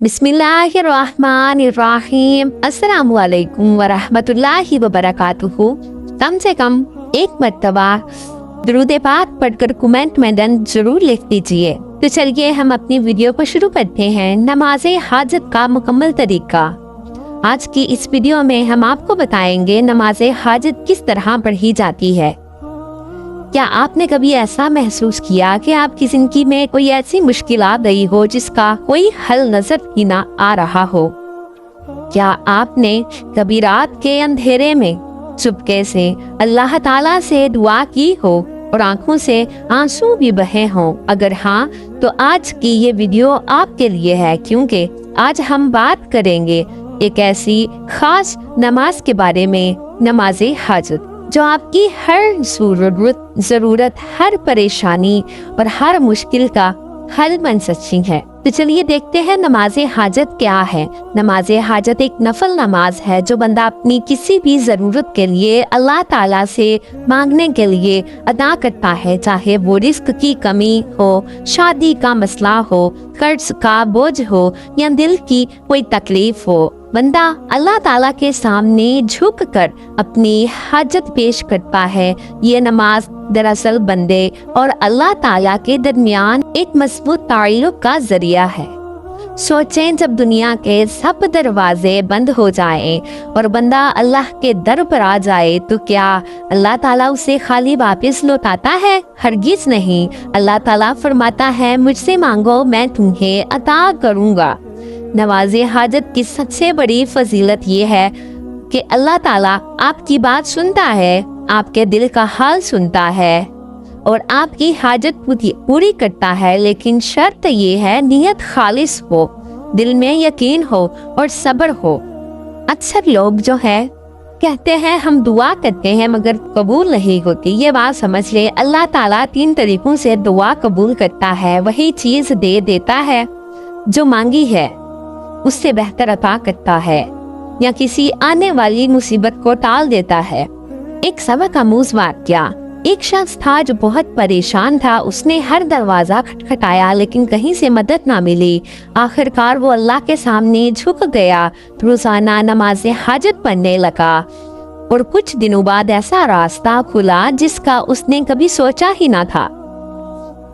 बिस्मिल्लाहिर्रहमानिर्रहीम। अस्सलामु अलैकुम वरहमतुल्लाहि वबरकातुहू। कम से कम एक मर्तबा दुरूद पाक पढ़कर कमेंट में डन जरूर लिख दीजिए। तो चलिए हम अपनी वीडियो को शुरू करते हैं। नमाज हाजत का मुकम्मल तरीका। आज की इस वीडियो में हम आपको बताएंगे नमाज हाजत किस तरह पढ़ी जाती है। क्या आपने कभी ऐसा महसूस किया कि आपकी जिंदगी में कोई ऐसी मुश्किल आ गई हो जिसका कोई हल नजर ही ना आ रहा हो? क्या आपने कभी रात के अंधेरे में चुपके से अल्लाह ताला से दुआ की हो और आंखों से आंसू भी बहे हों? अगर हाँ, तो आज की ये वीडियो आपके लिए है, क्योंकि आज हम बात करेंगे एक ऐसी खास नमाज के बारे में, नमाज हाजत, जो आपकी हर जरूरत, हर परेशानी और हर मुश्किल का हल बन सकती है। तो चलिए देखते हैं नमाज हाजत क्या है। नमाज हाजत एक नफल नमाज है जो बंदा अपनी किसी भी जरूरत के लिए अल्लाह ताला से मांगने के लिए अदा करता है, चाहे वो रिस्क की कमी हो, शादी का मसला हो, कर्ज का बोझ हो या दिल की कोई तकलीफ हो। बंदा अल्लाह ताला के सामने झुक कर अपनी हाजत पेश करता है। ये नमाज दरअसल बंदे और अल्लाह ताला के दरमियान एक मजबूत ताल्लुक का जरिया है। सोचें, जब दुनिया के सब दरवाजे बंद हो जाएं और बंदा अल्लाह के दर पर आ जाए, तो क्या अल्लाह ताला उसे खाली वापस लौटाता है? हरगिज नहीं। अल्लाह ताला फरमाता है, मुझसे मांगो मैं तुम्हें अता करूंगा। नमाज हाजत की सबसे बड़ी फजीलत ये है कि अल्लाह ताला आपकी बात सुनता है, आपके दिल का हाल सुनता है और आपकी हाजत पूरी करता है। लेकिन शर्त ये है, नियत खालिस हो, दिल में यकीन हो और सब्र हो। अक्सर लोग जो है कहते हैं हम दुआ करते हैं मगर कबूल नहीं होती। ये बात समझ ले, अल्लाह ताला 3 तरीकों से दुआ कबूल करता है। वही चीज दे देता है जो मांगी है, उससे बेहतर अता करता है, या किसी आने वाली मुसीबत को टाल देता है। एक सबक आमूज वाक़या। एक शख्स था जो बहुत परेशान था। उसने हर दरवाजा खटखटाया लेकिन कहीं से मदद ना मिली। आखिरकार वो अल्लाह के सामने झुक गया, रोजाना नमाज हाजत पढ़ने लगा और कुछ दिनों बाद ऐसा रास्ता खुला जिसका उसने कभी सोचा ही ना था।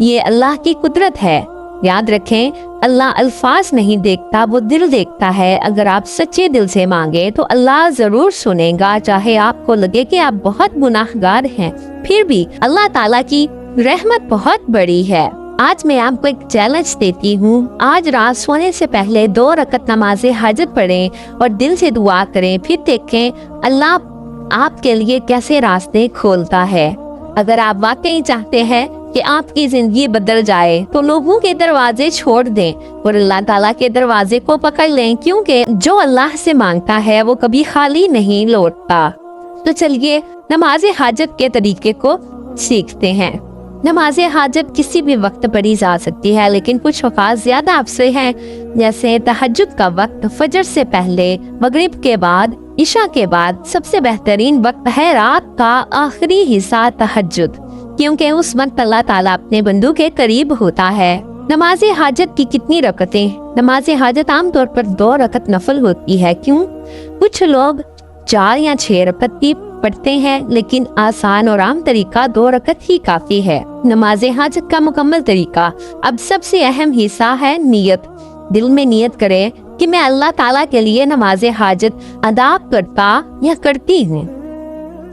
ये अल्लाह की कुदरत है। याद रखें, अल्लाह अल्फाज नहीं देखता, वो दिल देखता है। अगर आप सच्चे दिल से मांगे तो अल्लाह जरूर सुनेगा, चाहे आपको लगे कि आप बहुत गुनाहगार हैं। फिर भी अल्लाह ताला की रहमत बहुत बड़ी है। आज मैं आपको एक चैलेंज देती हूँ। आज रात सोने से पहले 2 रकत नमाज हाजत पढ़ें और दिल से दुआ करें, फिर देखें अल्लाह आपके लिए कैसे रास्ते खोलता है। अगर आप वाकई चाहते हैं कि आपकी जिंदगी बदल जाए तो लोगों के दरवाजे छोड़ दें और अल्लाह ताला के दरवाजे को पकड़ लें, क्योंकि जो अल्लाह से मांगता है वो कभी खाली नहीं लौटता। तो चलिए नमाज हाजत के तरीके को सीखते हैं। नमाज हाजत किसी भी वक्त पढ़ी जा सकती है, लेकिन कुछ औकात ज्यादा अफसर हैं, जैसे तहज्जुद का वक्त, फजर से पहले, मगरिब के बाद, इशा के बाद। सबसे बेहतरीन वक्त है रात का आखिरी हिस्सा तहज्जुद, क्योंकि उस वक्त अल्लाह ताला अपने बंदों के करीब होता है। नमाज हाजत की कितनी रकतें? नमाज हाजत आमतौर पर 2 रकत नफल होती है। क्यों? कुछ लोग 4 या 6 रकत भी पढ़ते हैं, लेकिन आसान और आम तरीका 2 रकत ही काफी है। नमाज हाजत का मुकम्मल तरीका। अब सबसे अहम हिस्सा है नियत। दिल में नियत करें कि मैं अल्लाह ताला के लिए नमाज हाजत अदा करता या करती हूँ।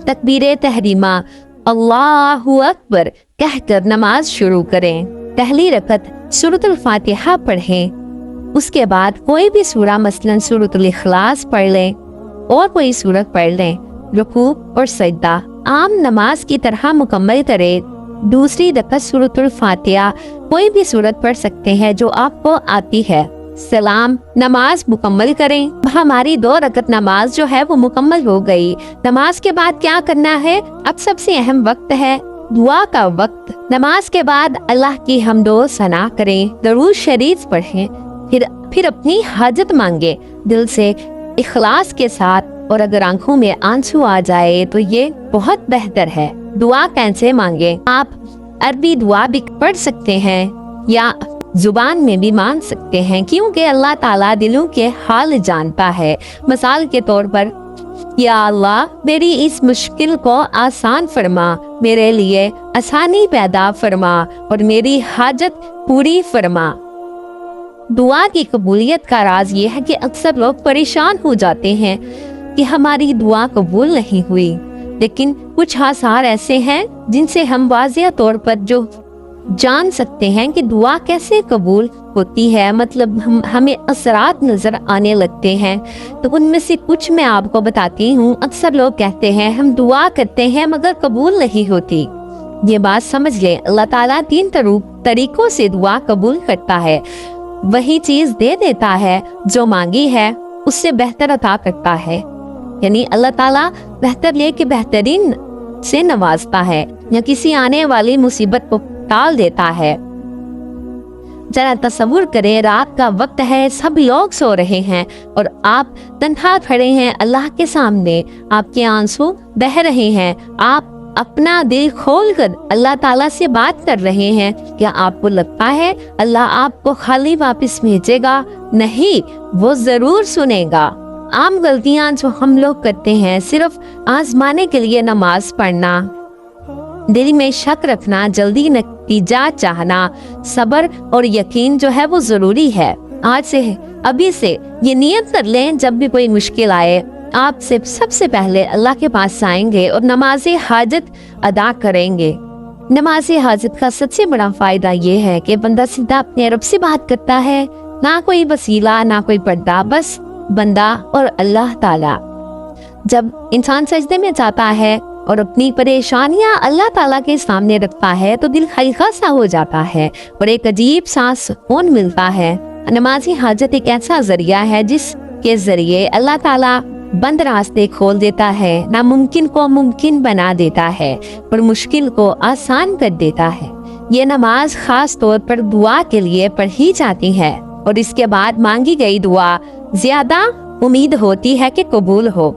तकबीर तहरीमा अल्लाहु अकबर कहकर नमाज शुरू करें। पहली रकत सूरतुल फातिहा पढ़ें। उसके बाद कोई भी सूरा, मसलन सूरतुल इखलास पढ़ लें और कोई सूरत पढ़ लें। रुकू और सजदा आम नमाज की तरह मुकम्मल करें। दूसरी रकत सूरतुल फातिहा कोई भी सूरत पढ़ सकते हैं जो आपको आती है। सलाम नमाज मुकम्मल करें। हमारी 2 रकत नमाज जो है वो मुकम्मल हो गई। नमाज के बाद क्या करना है? अब सबसे अहम वक्त है दुआ का वक्त। नमाज के बाद अल्लाह की हम्दो सना करें, दरूद शरीफ पढ़ें, फिर अपनी हाजत मांगे दिल से इखलास के साथ। और अगर आंखों में आंसू आ जाए तो ये बहुत बेहतर है। दुआ कैसे मांगे? आप अरबी दुआ भी पढ़ सकते हैं या जुबान में भी मांग सकते हैं, क्योंकि अल्लाह ताला दिलों के हाल जानता है। मिसाल के तौर पर, या अल्लाह मेरी इस मुश्किल को आसान फरमा, मेरे लिए आसानी पैदा फरमा और मेरी हाजत पूरी फरमा। दुआ की कबूलियत का राज ये है कि अक्सर लोग परेशान हो जाते हैं कि हमारी दुआ कबूल नहीं हुई, लेकिन कुछ आसार ऐसे हैं जिनसे हम वाज़ेह तौर पर जो जान सकते हैं कि दुआ कैसे कबूल होती है, मतलब हमें असरात नजर आने लगते हैं। तो उनमें से कुछ मैं आपको बताती हूँ। अक्सर लोग कहते हैं हम दुआ करते हैं मगर कबूल नहीं होती। ये बात समझ लें, अल्लाह ताला 3 तरीकों से दुआ कबूल करता है। वही चीज दे देता है जो मांगी है, उससे बेहतर अता करता है। यानी अल्लाह ताला बेहतर लेके बेहतरीन से नवाजता है, या किसी आने वाली मुसीबत को टाल देता है। जरा तसव्वुर करें, रात का वक्त है, सब लोग सो रहे हैं और आप तन्हा खड़े हैं अल्लाह के सामने, आपके आंसू बह रहे हैं, आप अपना दिल खोलकर अल्लाह ताला से बात कर रहे हैं। क्या आपको लगता है अल्लाह आपको खाली वापस भेजेगा? नहीं, वो जरूर सुनेगा। आम गलतियां जो हम लोग करते हैं, सिर्फ आजमाने के लिए नमाज पढ़ना, दिल में शक रखना, जल्दी नतीजा चाहना, सब्र और यकीन जो है वो जरूरी है। आज से, अभी से ये नियत कर लें, जब भी कोई मुश्किल आए आप सबसे पहले अल्लाह के पास आएंगे और नमाज हाजत अदा करेंगे। नमाज हाजत का सबसे बड़ा फायदा ये है कि बंदा सीधा अपने रब से बात करता है, ना कोई वसीला ना कोई पर्दा, बस बंदा और अल्लाह ताला। जब इंसान सजदे में जाता है और अपनी परेशानियां अल्लाह ताला के सामने रखता है तो दिल हल्का सा हो जाता है और एक अजीब सा सुकून मिलता है। नमाजी हाजत एक ऐसा जरिया है जिसके जरिए अल्लाह ताला बंद रास्ते खोल देता है, नामुमकिन को मुमकिन बना देता है और मुश्किल को आसान कर देता है। ये नमाज खास तौर पर दुआ के लिए पढ़ी जाती है और इसके बाद मांगी गई दुआ ज्यादा उम्मीद होती है कि कबूल हो।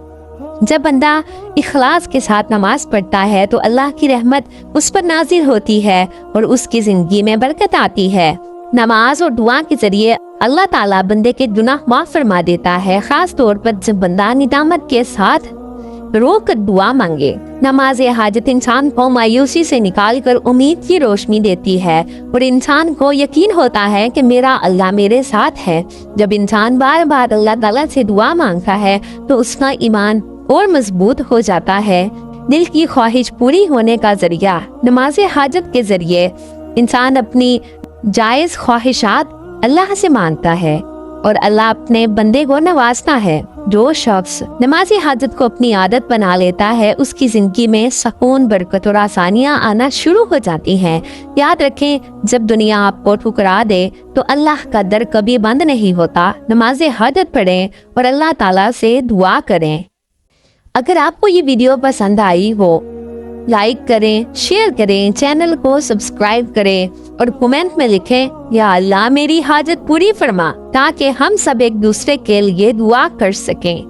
जब बंदा इखलास के साथ नमाज पढ़ता है तो अल्लाह की रहमत उस पर नाजिल होती है और उसकी जिंदगी में बरकत आती है। नमाज और दुआ के जरिए अल्लाह ताला बंदे के गुनाह माफ फरमा देता है, खास तौर पर जब बंदा निदामत के साथ रोक कर दुआ मांगे। नमाज हाजत इंसान को मायूसी से निकालकर उम्मीद की रोशनी देती है और इंसान को यकीन होता है कि मेरा अल्लाह मेरे साथ है। जब इंसान बार बार अल्लाह ताला से दुआ मांगता है तो उसका ईमान और मजबूत हो जाता है। दिल की ख्वाहिश पूरी होने का जरिया नमाज हाजत के जरिए इंसान अपनी जायज ख्वाहिशात अल्लाह से मांगता है और अल्लाह अपने बंदे को नवाजता है। जो शख्स नमाजी हाजत को अपनी आदत बना लेता है उसकी जिंदगी में सुकून, बरकत और आसानियां आना शुरू हो जाती हैं। याद रखें, जब दुनिया आपको ठुकरा दे तो अल्लाह का दर कभी बंद नहीं होता। नमाज हाजत पढ़ें और अल्लाह ताला से दुआ करें। अगर आपको ये वीडियो पसंद आई हो, लाइक करें, शेयर करें, चैनल को सब्सक्राइब करें और कमेंट में लिखें या अल्लाह मेरी हाजत पूरी फरमा, ताकि हम सब एक दूसरे के लिए दुआ कर सकें।